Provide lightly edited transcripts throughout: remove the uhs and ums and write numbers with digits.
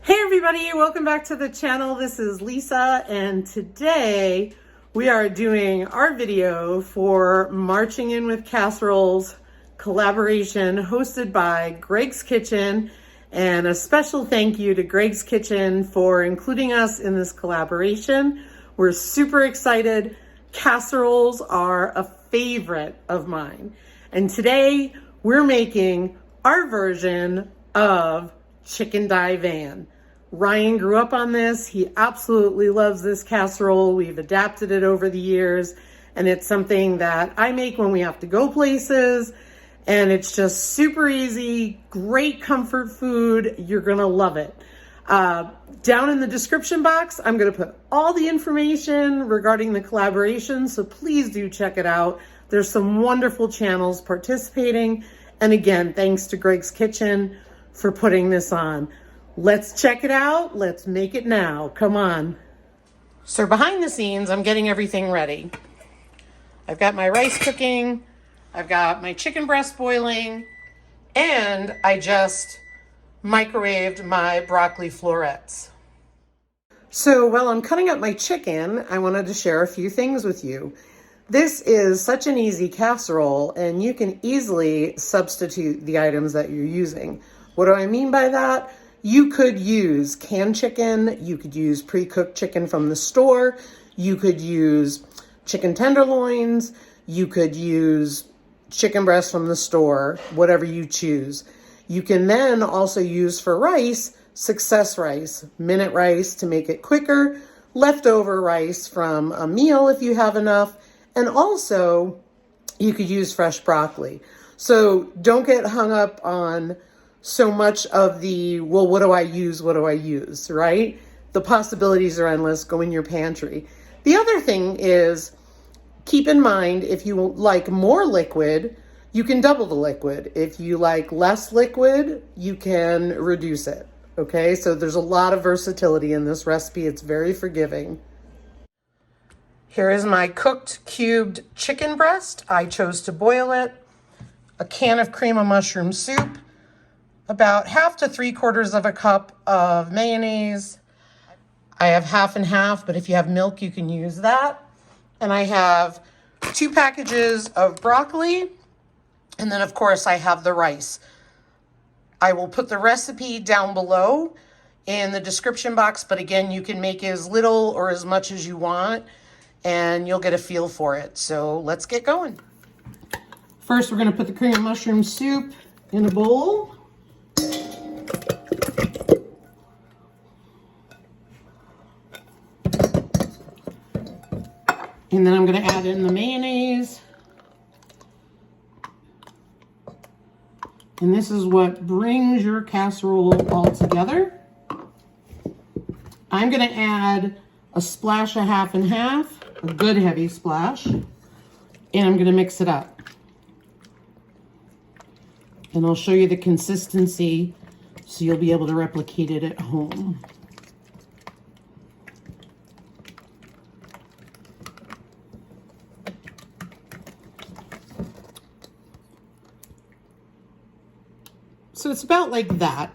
Hey everybody, welcome back to the channel. This is Lisa, and today we are doing our video for Marching In with Casseroles collaboration hosted by Greg's Kitchen. And a special thank you to Greg's Kitchen for including us in this collaboration. We're super excited. Casseroles are a favorite of mine. And today we're making our version of Chicken Divan. Ryan grew up on this. He absolutely loves this casserole. We've adapted it over the years, and it's something that I make when we have to go places, and it's just super easy, great comfort food. You're gonna love it. Down in the description box, I'm gonna put all the information regarding the collaboration, so please do check it out. There's some wonderful channels participating, and again, thanks to Greg's Kitchen for putting this on. Let's check it out. Let's make it now. Come on. So behind the scenes, I'm getting everything ready. I've got my rice cooking. I've got my chicken breast boiling. And I just microwaved my broccoli florets. So while I'm cutting up my chicken, I wanted to share a few things with you. This is such an easy casserole, and you can easily substitute the items that you're using. What do I mean by that? You could use canned chicken, you could use pre-cooked chicken from the store, you could use chicken tenderloins, you could use chicken breast from the store, whatever you choose. You can then also use for rice, success rice, minute rice to make it quicker, leftover rice from a meal if you have enough, and also you could use fresh broccoli. So don't get hung up on so much of the, well, what do I use, right? The possibilities are endless. Go in your pantry. The other thing is, keep in mind, if you like more liquid, you can double the liquid. If you like less liquid, you can reduce it, okay? So there's a lot of versatility in this recipe. It's very forgiving. Here is my cooked cubed chicken breast. I chose to boil it. A can of cream of mushroom soup. About 1/2 to 3/4 of a cup of mayonnaise. I have half and half, but if you have milk, you can use that. And I have 2 packages of broccoli. And then, of course, I have the rice. I will put the recipe down below in the description box, but again, you can make as little or as much as you want, and you'll get a feel for it. So let's get going. First, we're going to put the cream of mushroom soup in a bowl. And then I'm going to add in the mayonnaise. And this is what brings your casserole all together. I'm going to add a splash of half and half, a good heavy splash, and I'm going to mix it up. And I'll show you the consistency so you'll be able to replicate it at home. So it's about like that.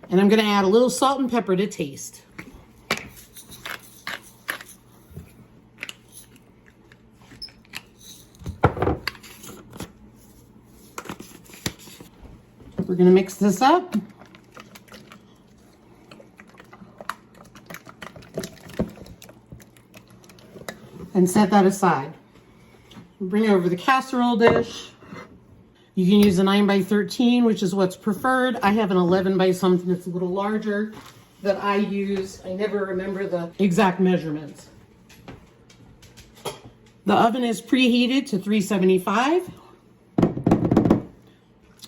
And I'm going to add a little salt and pepper to taste. We're going to mix this up. And set that aside. Bring over the casserole dish. You can use a 9x13, which is what's preferred. I have an 11 by something that's a little larger that I use. I never remember the exact measurements. The oven is preheated to 375.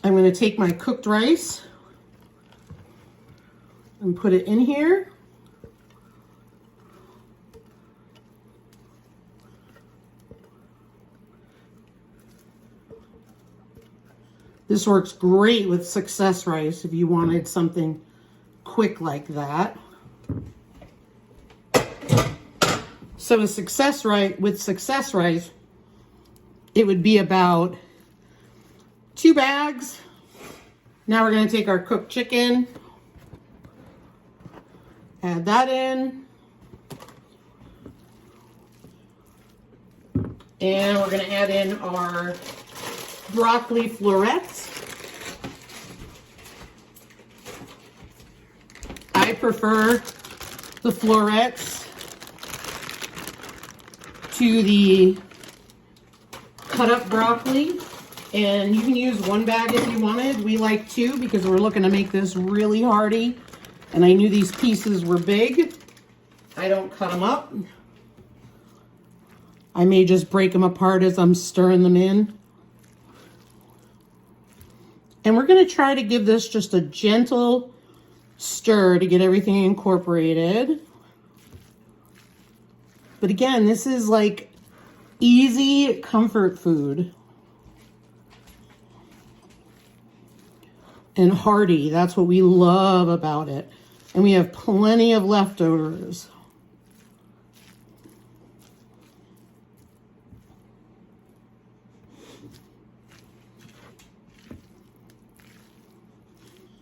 I'm going to take my cooked rice and put it in here. This works great with success rice if you wanted something quick like that. So with success rice, it would be about 2 bags, Now we're going to take our cooked chicken, add that in, and we're going to add in our broccoli florets. I prefer the florets to the cut up broccoli, and you can use one bag if you wanted. We like two because we're looking to make this really hearty, and I knew these pieces were big. I don't cut them up. I may just break them apart as I'm stirring them in. And we're going to try to give this just a gentle stir to get everything incorporated. But again, this is like easy comfort food. And hearty, that's what we love about it. And we have plenty of leftovers.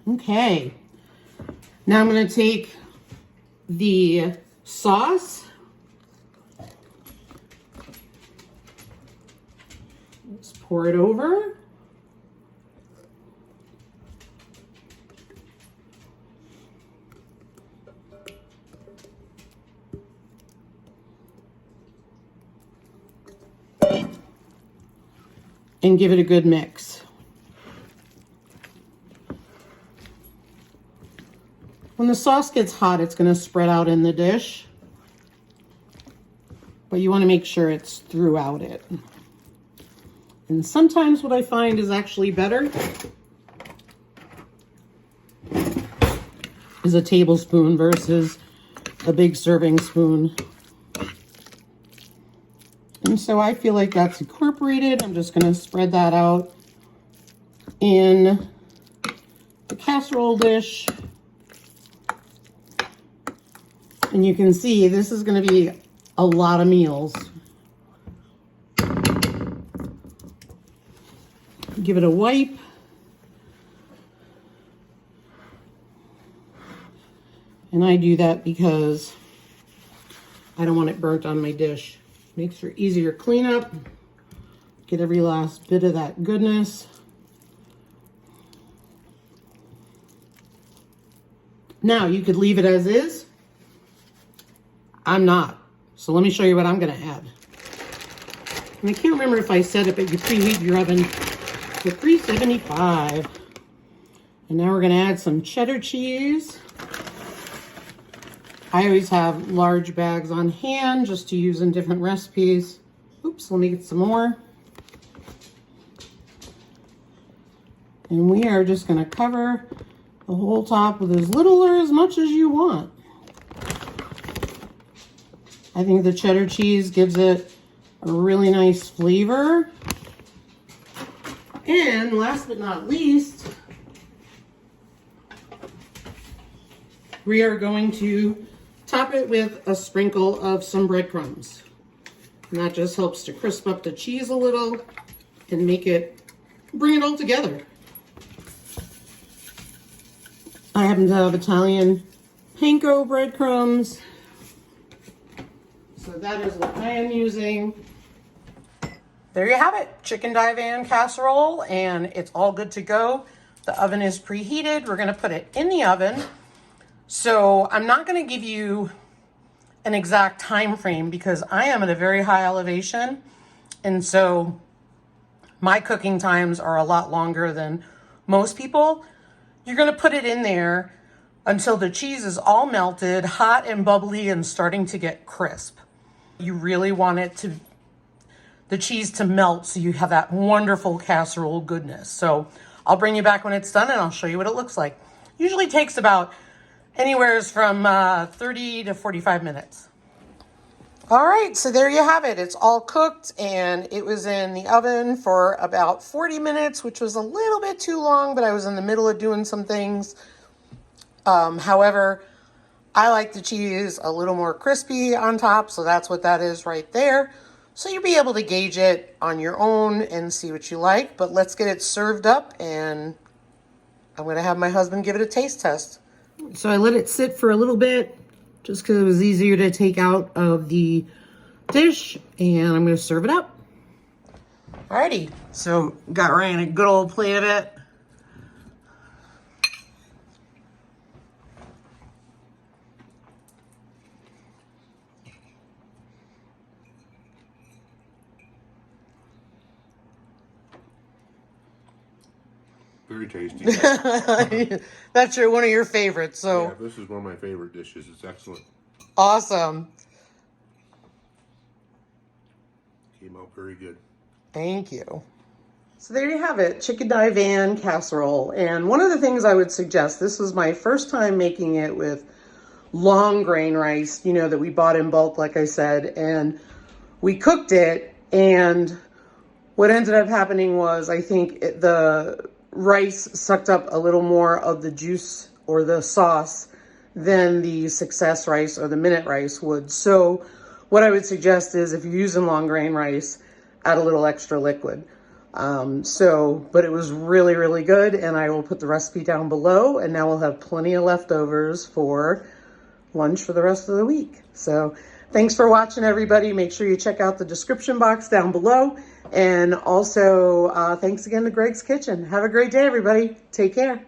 Okay, now I'm going to take the sauce. Let's pour it over. And give it a good mix. When the sauce gets hot, it's going to spread out in the dish, but you want to make sure it's throughout it. And sometimes what I find is actually better is a tablespoon versus a big serving spoon. And so I feel like that's incorporated. I'm just going to spread that out in the casserole dish. And you can see this is going to be a lot of meals. Give it a wipe. And I do that because I don't want it burnt on my dish. Makes for easier cleanup. Get every last bit of that goodness. Now you could leave it as is. I'm not. So let me show you what I'm going to add. And I can't remember if I said it, but you preheat your oven to 375. And now we're going to add some cheddar cheese. I always have large bags on hand just to use in different recipes. Oops, let me get some more. And we are just going to cover the whole top with as little or as much as you want. I think the cheddar cheese gives it a really nice flavor. And last but not least, we are going to top it with a sprinkle of some breadcrumbs. And that just helps to crisp up the cheese a little and bring it all together. I happen to have Italian panko breadcrumbs. So that is what I am using. There you have it, chicken divan casserole, and it's all good to go. The oven is preheated. We're gonna put it in the oven. So I'm not gonna give you an exact time frame because I am at a very high elevation. And so my cooking times are a lot longer than most people. You're gonna put it in there until the cheese is all melted, hot and bubbly and starting to get crisp. You really want the cheese to melt so you have that wonderful casserole goodness. So I'll bring you back when it's done and I'll show you what it looks like. Usually takes about anywhere from 30 to 45 minutes. All right, so there you have it. It's all cooked and it was in the oven for about 40 minutes, which was a little bit too long, but I was in the middle of doing some things. However, I like the cheese a little more crispy on top, so that's what that is right there. So you'll be able to gauge it on your own and see what you like, but let's get it served up and I'm gonna have my husband give it a taste test. So I let it sit for a little bit just because it was easier to take out of the dish, and I'm gonna serve it up. Alrighty, so got Ryan a good old plate of it. Very tasty. That's one of your favorites, so. Yeah, this is one of my favorite dishes. It's excellent. Awesome. Came out very good. Thank you. So there you have it, chicken Divan casserole. And one of the things I would suggest, this was my first time making it with long grain rice, you know, that we bought in bulk, like I said, and we cooked it, and what ended up happening was I think the rice sucked up a little more of the juice or the sauce than the success rice or the minute rice would. So what I would suggest is if you're using long grain rice, add a little extra liquid. But it was really, really good, and I will put the recipe down below, and now we'll have plenty of leftovers for lunch for the rest of the week. So thanks for watching, everybody. Make sure you check out the description box down below. And also, thanks again to Greg's Kitchen. Have a great day, everybody. Take care.